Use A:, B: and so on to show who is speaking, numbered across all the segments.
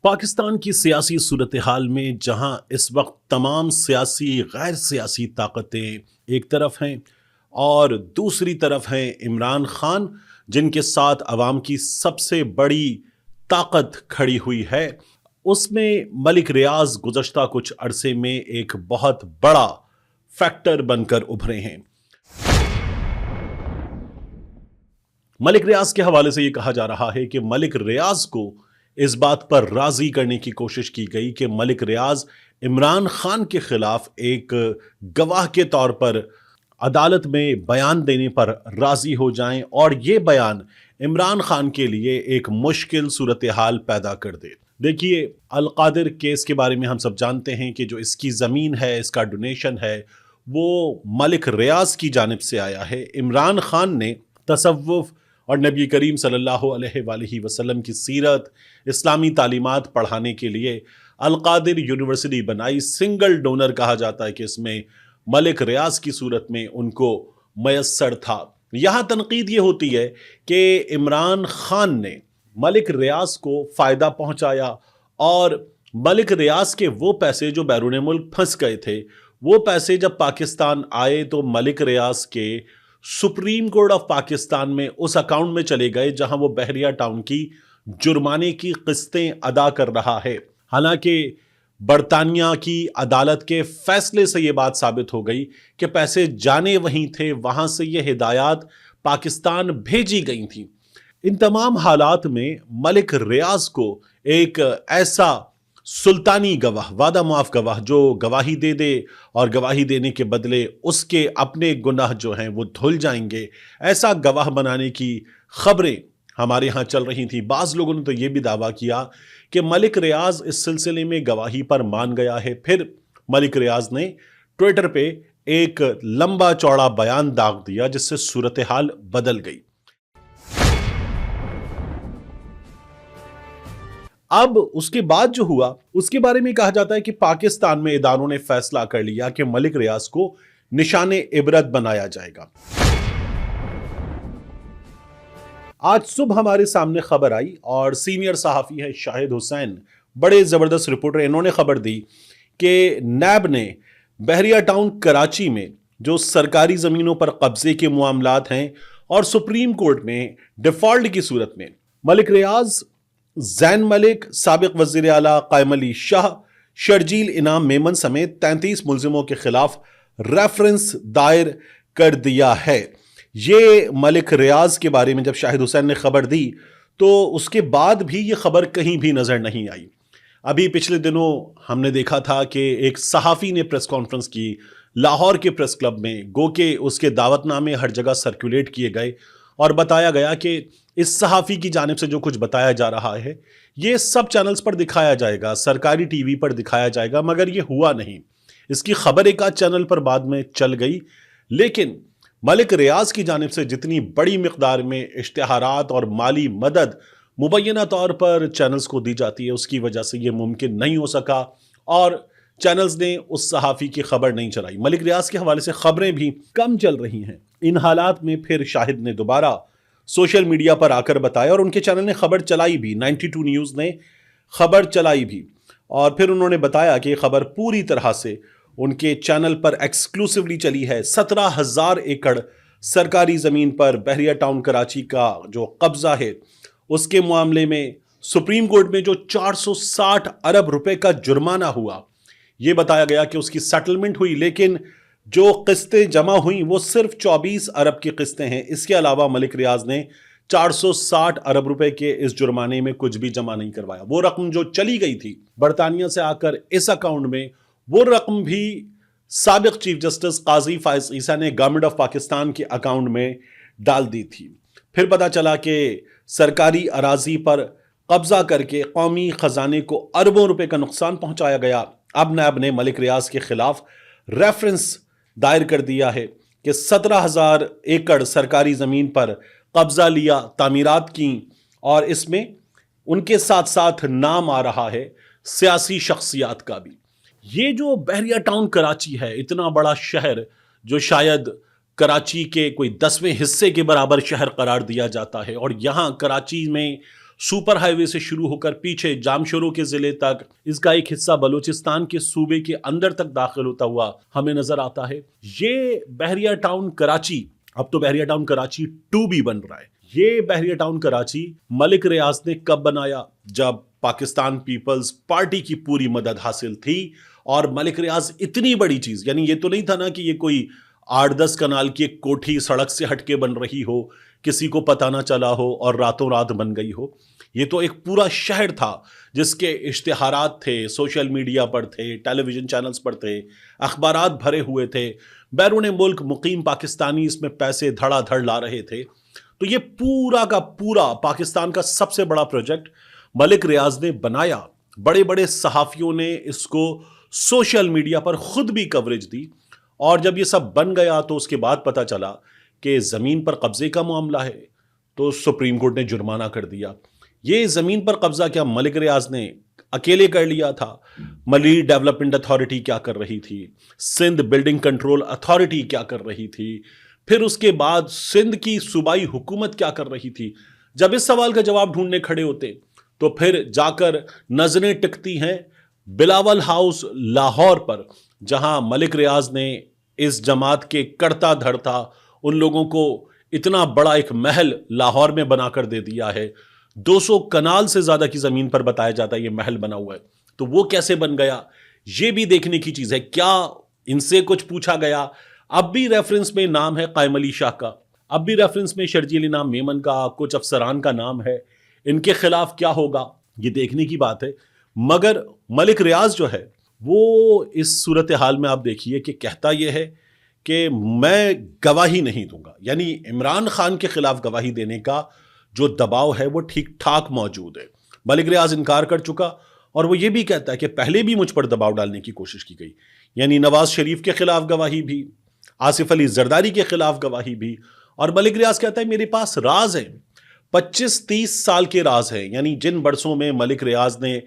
A: پاکستان کی سیاسی صورتحال میں جہاں اس وقت تمام سیاسی غیر سیاسی طاقتیں ایک طرف ہیں اور دوسری طرف ہیں عمران خان، جن کے ساتھ عوام کی سب سے بڑی طاقت کھڑی ہوئی ہے، اس میں ملک ریاض گزشتہ کچھ عرصے میں ایک بہت بڑا فیکٹر بن کر ابھرے ہیں۔ ملک ریاض کے حوالے سے یہ کہا جا رہا ہے کہ ملک ریاض کو اس بات پر راضی کرنے کی کوشش کی گئی کہ ملک ریاض عمران خان کے خلاف ایک گواہ کے طور پر عدالت میں بیان دینے پر راضی ہو جائیں اور یہ بیان عمران خان کے لیے ایک مشکل صورتحال پیدا کر دے۔ دیکھیے، القادر کیس کے بارے میں ہم سب جانتے ہیں کہ جو اس کی زمین ہے، اس کا ڈونیشن ہے، وہ ملک ریاض کی جانب سے آیا ہے۔ عمران خان نے تصوف اور نبی کریم صلی اللہ علیہ وآلہ وسلم کی سیرت، اسلامی تعلیمات پڑھانے کے لیے القادر یونیورسٹی بنائی۔ سنگل ڈونر کہا جاتا ہے کہ اس میں ملک ریاض کی صورت میں ان کو میسر تھا۔ یہاں تنقید یہ ہوتی ہے کہ عمران خان نے ملک ریاض کو فائدہ پہنچایا اور ملک ریاض کے وہ پیسے جو بیرون ملک پھنس گئے تھے، وہ پیسے جب پاکستان آئے تو ملک ریاض کے سپریم کورٹ آف پاکستان میں اس اکاؤنٹ میں چلے گئے جہاں وہ بحریہ ٹاؤن کی جرمانے کی قسطیں ادا کر رہا ہے۔ حالانکہ برطانیہ کی عدالت کے فیصلے سے یہ بات ثابت ہو گئی کہ پیسے جانے وہیں تھے، وہاں سے یہ ہدایات پاکستان بھیجی گئی تھیں۔ ان تمام حالات میں ملک ریاض کو ایک ایسا سلطانی گواہ، وعدہ معاف گواہ، جو گواہی دے دے اور گواہی دینے کے بدلے اس کے اپنے گناہ جو ہیں وہ دھل جائیں گے، ایسا گواہ بنانے کی خبریں ہمارے ہاں چل رہی تھیں۔ بعض لوگوں نے تو یہ بھی دعویٰ کیا کہ ملک ریاض اس سلسلے میں گواہی پر مان گیا ہے۔ پھر ملک ریاض نے ٹویٹر پہ ایک لمبا چوڑا بیان داغ دیا جس سے صورتحال بدل گئی۔ اب اس کے بعد جو ہوا اس کے بارے میں کہا جاتا ہے کہ پاکستان میں اداروں نے فیصلہ کر لیا کہ ملک ریاض کو نشان عبرت بنایا جائے گا۔ آج صبح ہمارے سامنے خبر آئی اور سینئر صحافی ہے شاہد حسین، بڑے زبردست رپورٹر، انہوں نے خبر دی کہ نیب نے بحریہ ٹاؤن کراچی میں جو سرکاری زمینوں پر قبضے کے معاملات ہیں اور سپریم کورٹ میں ڈیفالٹ کی صورت میں ملک ریاض، زین ملک، سابق وزیر اعلیٰ قائم علی شاہ، شرجیل انعام میمن سمیت 33 ملزموں کے خلاف ریفرنس دائر کر دیا ہے۔ یہ ملک ریاض کے بارے میں جب شاہد حسین نے خبر دی تو اس کے بعد بھی یہ خبر کہیں بھی نظر نہیں آئی۔ ابھی پچھلے دنوں ہم نے دیکھا تھا کہ ایک صحافی نے پریس کانفرنس کی لاہور کے پریس کلب میں، گو کہ اس کے دعوت نامے ہر جگہ سرکولیٹ کیے گئے اور بتایا گیا کہ اس صحافی کی جانب سے جو کچھ بتایا جا رہا ہے یہ سب چینلز پر دکھایا جائے گا، سرکاری ٹی وی پر دکھایا جائے گا، مگر یہ ہوا نہیں۔ اس کی خبر ایک آدھ چینل پر بعد میں چل گئی، لیکن ملک ریاض کی جانب سے جتنی بڑی مقدار میں اشتہارات اور مالی مدد مبینہ طور پر چینلز کو دی جاتی ہے، اس کی وجہ سے یہ ممکن نہیں ہو سکا اور چینلز نے اس صحافی کی خبر نہیں چلائی۔ ملک ریاض کے حوالے سے خبریں بھی کم چل رہی ہیں۔ ان حالات میں پھر شاہد نے دوبارہ سوشل میڈیا پر آ کر بتایا اور ان کے چینل نے خبر چلائی بھی، 92 نیوز نے خبر چلائی بھی، اور پھر انہوں نے بتایا کہ یہ خبر پوری طرح سے ان کے چینل پر ایکسکلوسیولی چلی ہے۔ 17,000 ایکڑ سرکاری زمین پر بحریہ ٹاؤن کراچی کا جو قبضہ ہے، اس کے معاملے میں سپریم کورٹ میں جو 460 ارب روپے کا جرمانہ ہوا، یہ بتایا گیا کہ اس کی سیٹلمنٹ ہوئی، لیکن جو قسطیں جمع ہوئیں وہ صرف 24 ارب کی قسطیں ہیں۔ اس کے علاوہ ملک ریاض نے 460 ارب روپے کے اس جرمانے میں کچھ بھی جمع نہیں کروایا۔ وہ رقم جو چلی گئی تھی برطانیہ سے آ کر اس اکاؤنٹ میں، وہ رقم بھی سابق چیف جسٹس قاضی فائز عیسیٰ نے گورنمنٹ آف پاکستان کے اکاؤنٹ میں ڈال دی تھی۔ پھر پتہ چلا کہ سرکاری اراضی پر قبضہ کر کے قومی خزانے کو اربوں روپے کا نقصان پہنچایا گیا۔ اب نیب نے ملک ریاض کے خلاف ریفرنس دائر کر دیا ہے کہ 17,000 ایکڑ سرکاری زمین پر قبضہ لیا، تعمیرات کی، اور اس میں ان کے ساتھ ساتھ نام آ رہا ہے سیاسی شخصیات کا بھی۔ یہ جو بحریہ ٹاؤن کراچی ہے، اتنا بڑا شہر جو شاید کراچی کے کوئی 10ویں حصے کے برابر شہر قرار دیا جاتا ہے، اور یہاں کراچی میں सुपर हाईवे से शुरू होकर पीछे जामशोरों के जिले तक इसका एक हिस्सा बलूचिस्तान के सूबे के अंदर तक दाखिल होता हुआ हमें नजर आता है। ये बहरिया टाउन कराची, अब तो बहरिया टाउन कराची 2 भी बन रहा है। ये बहरिया टाउन कराची मलिक रियाज ने कब बनाया? जब पाकिस्तान पीपल्स पार्टी की पूरी मदद हासिल थी। और मलिक रियाज इतनी बड़ी चीज, यानी ये तो नहीं था ना कि ये कोई 8-10 कनाल की एक कोठी सड़क से हटके बन रही हो, किसी को पता ना चला हो और रातों रात बन गई हो। ये तो एक पूरा शहर था जिसके इश्तिहारात थे, सोशल मीडिया पर थे, टेलीविजन चैनल्स पर थे, अखबारात भरे हुए थे, बैरून मुल्क मुकीम पाकिस्तानी इसमें पैसे धड़ाधड़ ला रहे थे। तो ये पूरा का पूरा पाकिस्तान का सबसे बड़ा प्रोजेक्ट मलिक रियाज ने बनाया। बड़े बड़े सहाफियों ने इसको सोशल मीडिया पर खुद भी कवरेज दी। और जब ये सब बन गया तो उसके बाद पता चला कि ज़मीन पर कब्जे का मामला है, तो सुप्रीम कोर्ट ने जुर्माना कर दिया। ये ज़मीन पर कब्जा क्या मलिक रियाज ने अकेले कर लिया था? मलीर डेवलपमेंट अथॉरिटी क्या कर रही थी? सिंध बिल्डिंग कंट्रोल अथॉरिटी क्या कर रही थी? फिर उसके बाद सिंध की सूबाई हुकूमत क्या कर रही थी? जब इस सवाल का जवाब ढूंढने खड़े होते तो फिर जाकर नजरें टिकती हैं बिलावल हाउस लाहौर पर, जहां मलिक रियाज ने इस जमात के करता धरता उन लोगों को इतना बड़ा एक महल लाहौर में बनाकर दे दिया है। 200 कनाल से ज्यादा की जमीन पर बताया जाता है ये महल बना हुआ है। तो वो कैसे बन गया, ये भी देखने की चीज है। क्या इनसे कुछ पूछा गया? अब भी रेफरेंस में नाम है कायम अली शाह का, अब भी रेफरेंस में शर्जी अली नाम मेमन का, कुछ अफसरान का नाम है। इनके खिलाफ क्या होगा, ये देखने की बात है। मगर मलिक रियाज जो है वो इस सूरत हाल में आप देखिए कि कहता यह है कि मैं गवाही नहीं दूंगा, यानी इमरान खान के खिलाफ गवाही देने का जो दबाव है वो ठीक ठाक मौजूद है। मलिक रियाज इनकार कर चुका और वो ये भी कहता है कि पहले भी मुझ पर दबाव डालने की कोशिश की गई, यानी नवाज शरीफ के खिलाफ गवाही भी, आसिफ अली जरदारी के खिलाफ गवाही भी। और मलिक रियाज कहता है मेरे पास राज है, 25-30 साल के राज है, यानी जिन बरसों में मलिक रियाज ने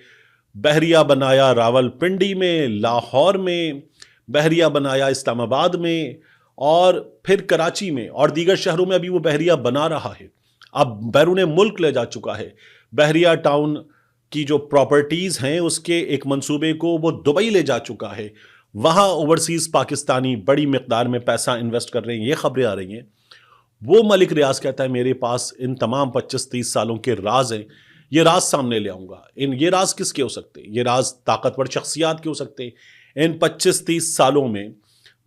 A: बहरिया बनाया रावलपिंडी में, लाहौर में, बहरिया बनाया इस्लामाबाद में और फिर कराची में और दीगर शहरों में अभी वो बहरिया बना रहा है। अब बैरून मुल्क ले जा चुका है। बहरिया टाउन की जो प्रॉपर्टीज हैं उसके एक मंसूबे को वो दुबई ले जा चुका है। वहां ओवरसीज पाकिस्तानी बड़ी मिकदार में पैसा इन्वेस्ट कर रहे हैं, ये खबरें आ रही हैं। वो मलिक रियाज कहता है मेरे पास इन तमाम 25-30 सालों के राज हैं, ये राज सामने ले आऊंगा। ये राज किसके हो सकते हैं? ये राज ताकतवर शख्सियात के हो सकते हैं। इन 25-30 सालों में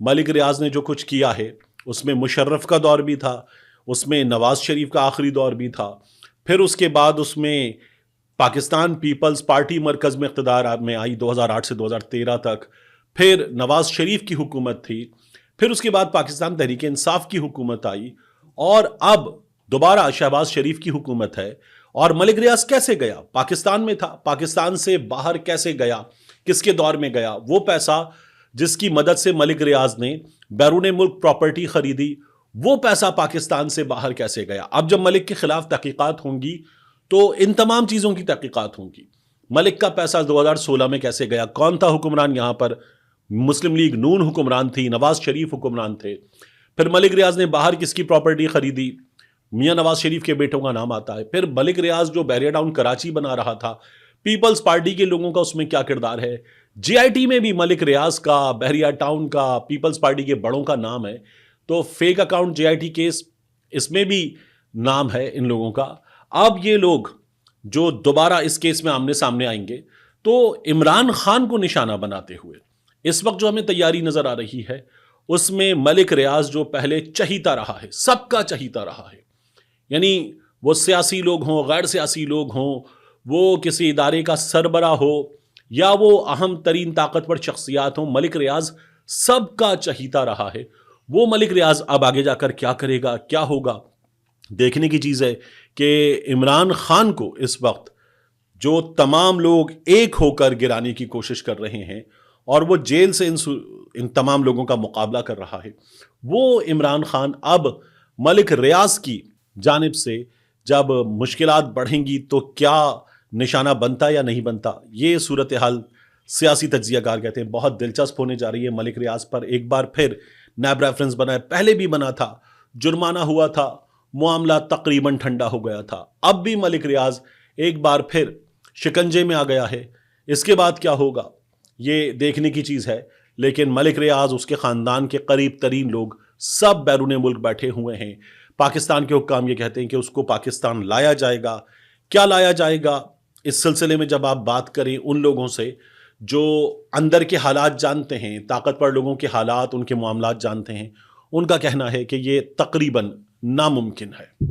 A: मलिक रियाज ने जो कुछ किया है उसमें मुशर्रफ का दौर भी था, उसमें नवाज शरीफ का आखिरी दौर भी था, फिर उसके बाद उसमें पाकिस्तान पीपल्स पार्टी मरकज़ में इक़्तिदार में आई 2008 से 2013 तक, फिर नवाज शरीफ की हुकूमत थी, फिर उसके बाद पाकिस्तान तहरीक इंसाफ की हुकूमत आई और अब दोबारा शहबाज शरीफ की हुकूमत है। और मलिक रियाज कैसे गया? पाकिस्तान में था, पाकिस्तान से बाहर कैसे गया, किसके दौर में गया? वो पैसा जिसकी मदद से मलिक रियाज ने बैरून मुल्क प्रॉपर्टी खरीदी, वो पैसा पाकिस्तान से बाहर कैसे गया? अब जब मलिक के खिलाफ तहकीकात होंगी तो इन तमाम चीज़ों की तहकीकात होंगी। मलिक का पैसा 2016 में कैसे गया, कौन था हुक्मरान यहाँ पर? मुस्लिम लीग नून हुक्मरान थी, नवाज शरीफ हुक्मरान थे। फिर मलिक रियाज ने बाहर किसकी प्रॉपर्टी खरीदी? मियां नवाज शरीफ के बेटों का नाम आता है। फिर मलिक रियाज जो बहरिया टाउन कराची बना रहा था, पीपल्स पार्टी के लोगों का उसमें क्या किरदार है? जीआईटी में भी मलिक रियाज का, बहरिया टाउन का, पीपल्स पार्टी के बड़ों का नाम है। तो फेक अकाउंट जीआईटी केस, इसमें भी नाम है इन लोगों का। अब ये लोग जो दोबारा इस केस में आमने सामने आएंगे तो इमरान खान को निशाना बनाते हुए इस वक्त जो हमें तैयारी नजर आ रही है उसमें मलिक रियाज जो पहले चहीता रहा है, सबका चहीता रहा है, यानी वो सियासी लोग हों, गैर सियासी लोग हों, वो किसी इदारे का सरबरा हो या वो अहम तरीन ताकतवर शख्सियात हों, मलिक रियाज सबका चहीता रहा है। वो मलिक रियाज अब आगे जाकर क्या करेगा, क्या होगा, देखने की चीज़ है कि इमरान खान को इस वक्त जो तमाम लोग एक होकर गिराने की कोशिश कर रहे हैं और वो जेल से इन तमाम लोगों का मुकाबला कर रहा है, वो इमरान खान अब मलिक रियाज की जानिब से जब मुश्किलात बढ़ेंगी तो क्या निशाना बनता या नहीं बनता, ये सूरत हाल सियासी तज्जियाकार कहते हैं बहुत दिलचस्प होने जा रही है। मलिक रियाज पर एक बार फिर नैब रेफरेंस बना है, पहले भी बना था, जुर्माना हुआ था, मामला तकरीबन ठंडा हो गया था। अब भी मलिक रियाज ایک بار پھر شکنجے میں آ گیا ہے. اس کے بعد کیا ہوگا یہ دیکھنے کی چیز ہے. لیکن ملک ریاض، اس کے خاندان کے قریب ترین لوگ سب بیرون ملک بیٹھے ہوئے ہیں. پاکستان کے حکام یہ کہتے ہیں کہ اس کو پاکستان لایا جائے گا. کیا لایا جائے گا اس سلسلے میں جب آپ بات کریں ان لوگوں سے جو اندر کے حالات جانتے ہیں، طاقتور لوگوں کے حالات، ان کے معاملات جانتے ہیں، ان کا کہنا ہے کہ یہ تقریباً ناممکن ہے.